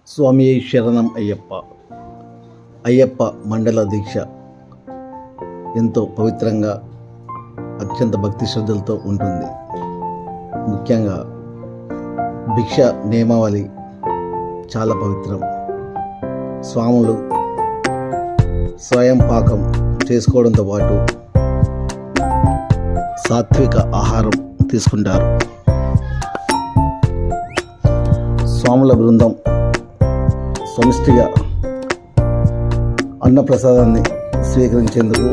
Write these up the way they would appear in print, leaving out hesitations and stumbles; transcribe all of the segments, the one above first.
స్వామి శరణం అయ్యప్ప. అయ్యప్ప మండల దీక్ష ఎంతో పవిత్రంగా అత్యంత భక్తి శ్రద్ధలతో ఉంటుంది. ముఖ్యంగా భిక్ష నియమావళి చాలా పవిత్రం. స్వాములు స్వయం పాకం చేసుకోవడంతో పాటు సాత్విక ఆహారం తీసుకుంటారు. స్వాముల బృందం సమిష్టిగా అన్నప్రసాదాన్ని స్వీకరించేందుకు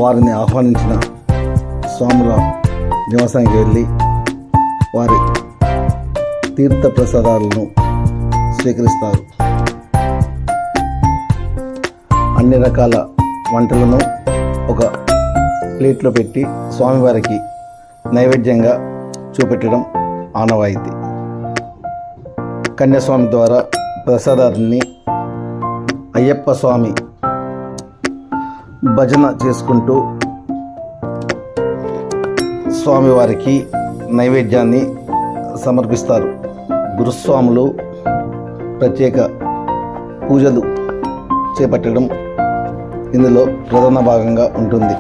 వారిని ఆహ్వానించిన స్వాముల నివాసానికి వెళ్ళి వారి తీర్థ ప్రసాదాలను స్వీకరిస్తారు. అన్ని రకాల వంటలను ఒక ప్లేట్లో పెట్టి స్వామివారికి నైవేద్యంగా చూపెట్టడం ఆనవాయితీ. కన్యాస్వామి ద్వారా ప్రసాదాన్ని అయ్యప్ప స్వామి భజన చేసుకుంటూ స్వామివారికి నైవేద్యాన్ని సమర్పిస్తారు. గురుస్వాములు ప్రత్యేక పూజలు చేపట్టడం ఇందులో ప్రధాన భాగంగా ఉంటుంది.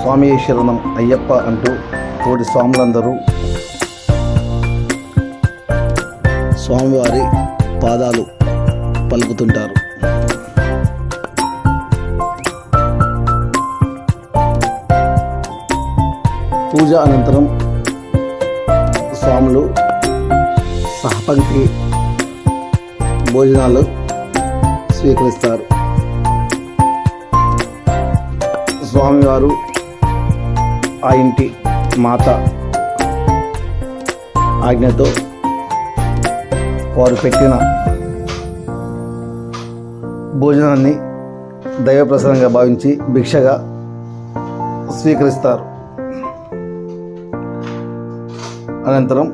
స్వామి శరణం అయ్యప్ప అంటూ తోటి స్వాములందరూ స్వామివారి పాదాలు పలుకుతుంటారు. పూజ అనంతరం స్వాములు సహపంక్తి భోజనాలు స్వీకరిస్తారు. స్వామివారు ఆ ఇంటి మాత ఆజ్ఞతో వారు పెట్టిన భోజనాన్ని దైవప్రసాదంగా భావించి భిక్షగా స్వీకరిస్తారు. అనంతరం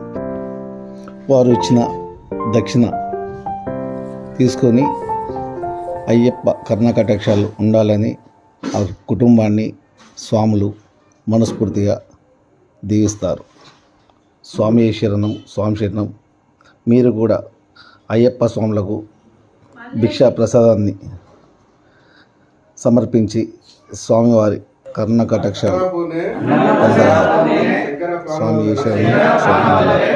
వారు ఇచ్చిన దక్షిణ తీసుకొని అయ్యప్ప కర్ణకటాక్షాలు ఉండాలని ఆ కుటుంబాన్ని స్వాములు మనస్ఫూర్తిగా దీవిస్తారు. స్వామి శరణం, స్వామి శరణం. మీరు కూడా అయ్యప్ప స్వాములకు భిక్షా ప్రసాదాన్ని సమర్పించి స్వామివారి కర్ణకటాక్షాలు పొందాలి. స్వామి శరణం.